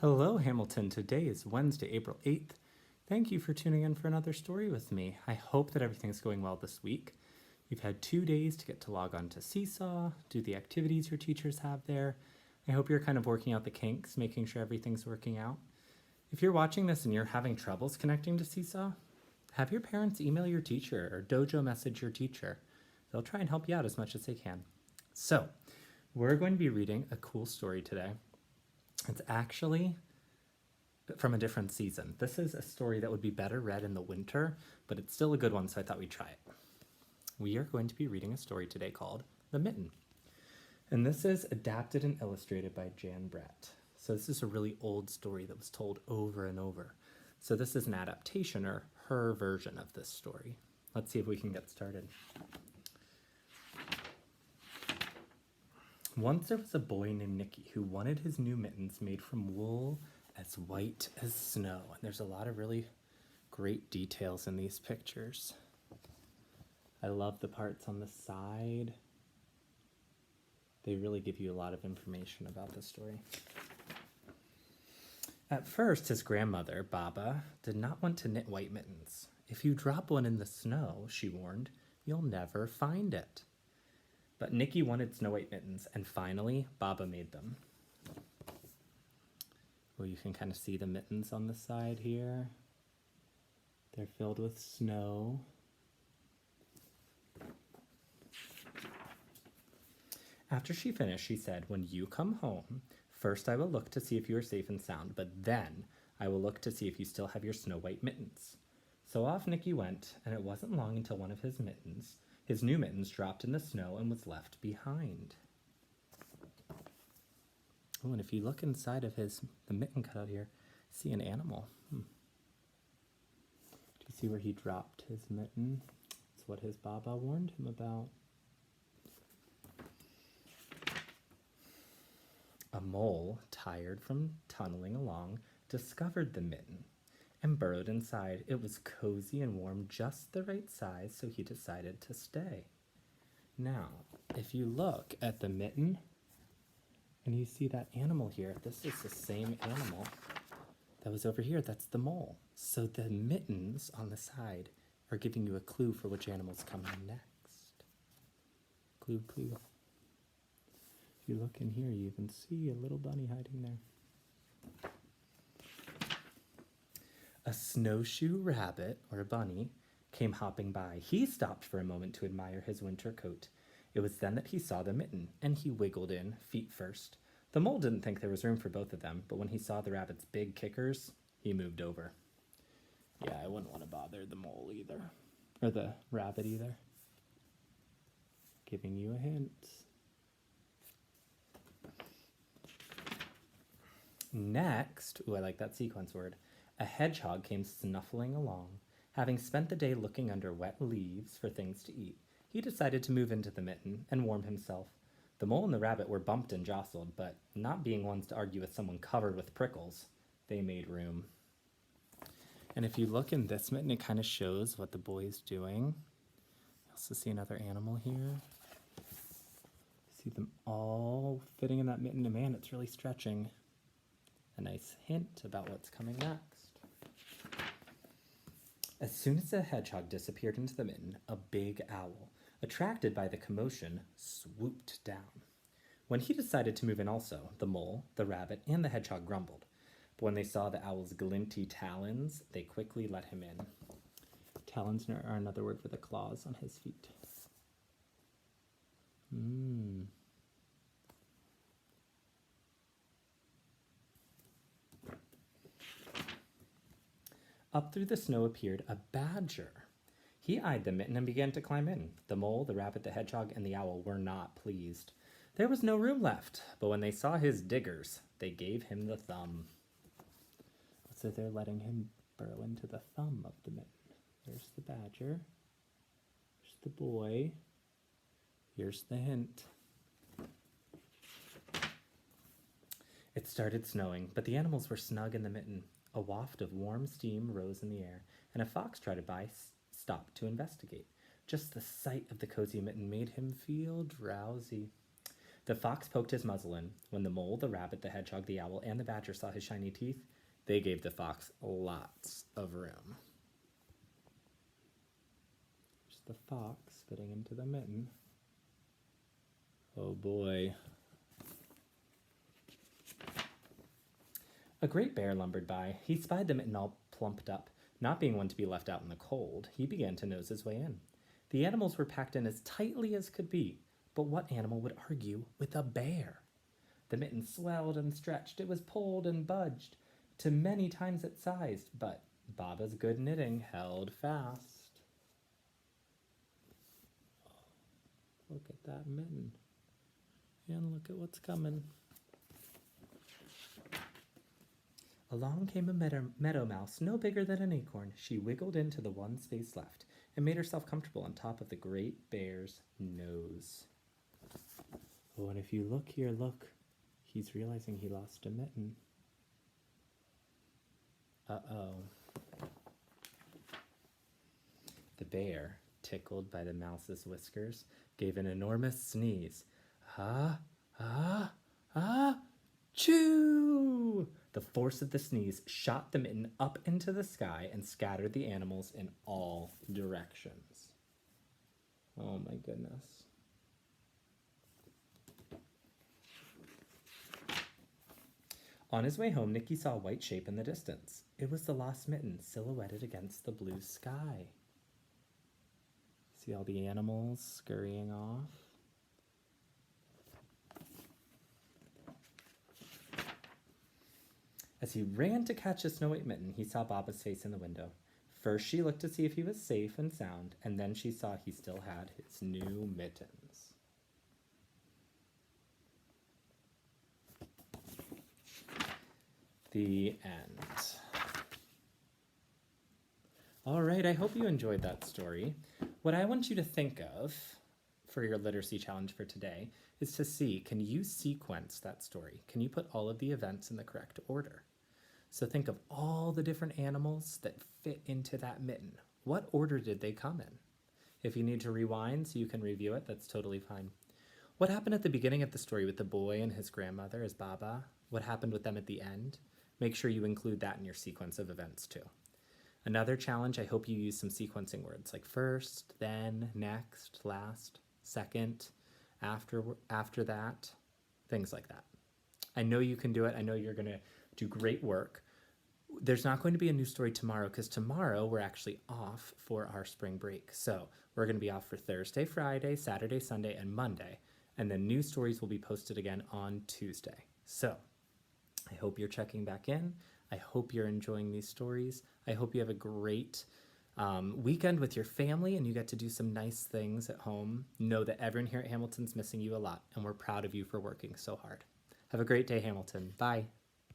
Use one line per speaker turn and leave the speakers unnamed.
Hello, Hamilton. Today is Wednesday, April 8th. Thank you for tuning in for another story with me. I hope that everything's going well this week. You've had 2 days to get to log on to Seesaw, do the activities your teachers have there. I hope you're kind of working out the kinks, making sure everything's working out. If you're watching this and you're having troubles connecting to Seesaw, have your parents email your teacher or Dojo message your teacher. They'll try and help you out as much as they can. So, we're going to be reading a cool story today. It's actually from a different season. This is a story that would be better read in the winter, but it's still a good one, so I thought we'd try it. We are going to be reading a story today called The Mitten. And this is adapted and illustrated by Jan Brett. So this is a really old story that was told over and over. So this is an adaptation, or her version of this story. Let's see if we can get started. Once there was a boy named Nicky who wanted his new mittens made from wool as white as snow. And there's a lot of really great details in these pictures. I love the parts on the side. They really give you a lot of information about the story. At first, his grandmother, Baba, did not want to knit white mittens. If you drop one in the snow, she warned, you'll never find it. But Nicky wanted snow white mittens, and finally, Baba made them. Well, you can kind of see the mittens on the side here. They're filled with snow. After she finished, she said, when you come home, first I will look to see if you are safe and sound, but then I will look to see if you still have your snow white mittens. So off Nicky went, and it wasn't long until one of his new mittens, dropped in the snow and was left behind. Oh, and if you look inside of the mitten cutout here, see an animal. Do you see where he dropped his mitten? It's what his Baba warned him about. A mole, tired from tunneling along, discovered the mitten and burrowed inside. It was cozy and warm, just the right size, so he decided to stay. Now, if you look at the mitten, and you see that animal here, this is the same animal that was over here. That's the mole. So the mittens on the side are giving you a clue for which animal's coming next. Clue, clue. If you look in here, you even see a little bunny hiding there. A snowshoe rabbit, or a bunny, came hopping by. He stopped for a moment to admire his winter coat. It was then that he saw the mitten, and he wiggled in, feet first. The mole didn't think there was room for both of them, but when he saw the rabbit's big kickers, he moved over. Yeah, I wouldn't want to bother the mole either, or the rabbit either. Giving you a hint. Next, ooh, I like that sequence word, a hedgehog came snuffling along. Having spent the day looking under wet leaves for things to eat, he decided to move into the mitten and warm himself. The mole and the rabbit were bumped and jostled, but not being ones to argue with someone covered with prickles, they made room. And if you look in this mitten, it kind of shows what the boy's doing. You also see another animal here. See them all fitting in that mitten, and man, it's really stretching. A nice hint about what's coming next. As soon as the hedgehog disappeared into the mitten, a big owl, attracted by the commotion, swooped down. When he decided to move in also, the mole, the rabbit, and the hedgehog grumbled. But when they saw the owl's glinty talons, they quickly let him in. Talons are another word for the claws on his feet. Up through the snow appeared a badger. He eyed the mitten and began to climb in. The mole, the rabbit, the hedgehog, and the owl were not pleased. There was no room left, but when they saw his diggers, they gave him the thumb. So they're letting him burrow into the thumb of the mitten. There's the badger. There's the boy. Here's the hint. It started snowing, but the animals were snug in the mitten. A waft of warm steam rose in the air, and a fox trotted by, stopped to investigate. Just the sight of the cozy mitten made him feel drowsy. The fox poked his muzzle in. When the mole, the rabbit, the hedgehog, the owl, and the badger saw his shiny teeth, they gave the fox lots of room. There's the fox fitting into the mitten. Oh boy. A great bear lumbered by. He spied the mitten all plumped up. Not being one to be left out in the cold, he began to nose his way in. The animals were packed in as tightly as could be, but what animal would argue with a bear? The mitten swelled and stretched. It was pulled and budged to many times its size, but Baba's good knitting held fast. Look at that mitten. And look at what's coming. Along came a meadow mouse, no bigger than an acorn. She wiggled into the one space left and made herself comfortable on top of the great bear's nose. Oh, and if you look here, look, he's realizing he lost a mitten. Uh-oh. The bear, tickled by the mouse's whiskers, gave an enormous sneeze. Ah, ah, ah, choo! The force of the sneeze shot the mitten up into the sky and scattered the animals in all directions. Oh my goodness. On his way home, Nicky saw a white shape in the distance. It was the lost mitten silhouetted against the blue sky. See all the animals scurrying off? As he ran to catch a snow white mitten, he saw Baba's face in the window. First she looked to see if he was safe and sound, and then she saw he still had his new mittens. The end. All right, I hope you enjoyed that story. What I want you to think of for your literacy challenge for today is to see, can you sequence that story? Can you put all of the events in the correct order? So think of all the different animals that fit into that mitten. What order did they come in? If you need to rewind so you can review it, that's totally fine. What happened at the beginning of the story with the boy and his grandmother as Baba? What happened with them at the end? Make sure you include that in your sequence of events too. Another challenge, I hope you use some sequencing words like first, then, next, last, second, after that, things like that. I know you can do it. I know you're going to do great work. There's not going to be a new story tomorrow because tomorrow we're actually off for our spring break. So we're going to be off for Thursday, Friday, Saturday, Sunday, and Monday. And then new stories will be posted again on Tuesday. So I hope you're checking back in. I hope you're enjoying these stories. I hope you have a great weekend with your family and you get to do some nice things at home. Know that everyone here at Hamilton's missing you a lot, and we're proud of you for working so hard. Have a great day, Hamilton. Bye.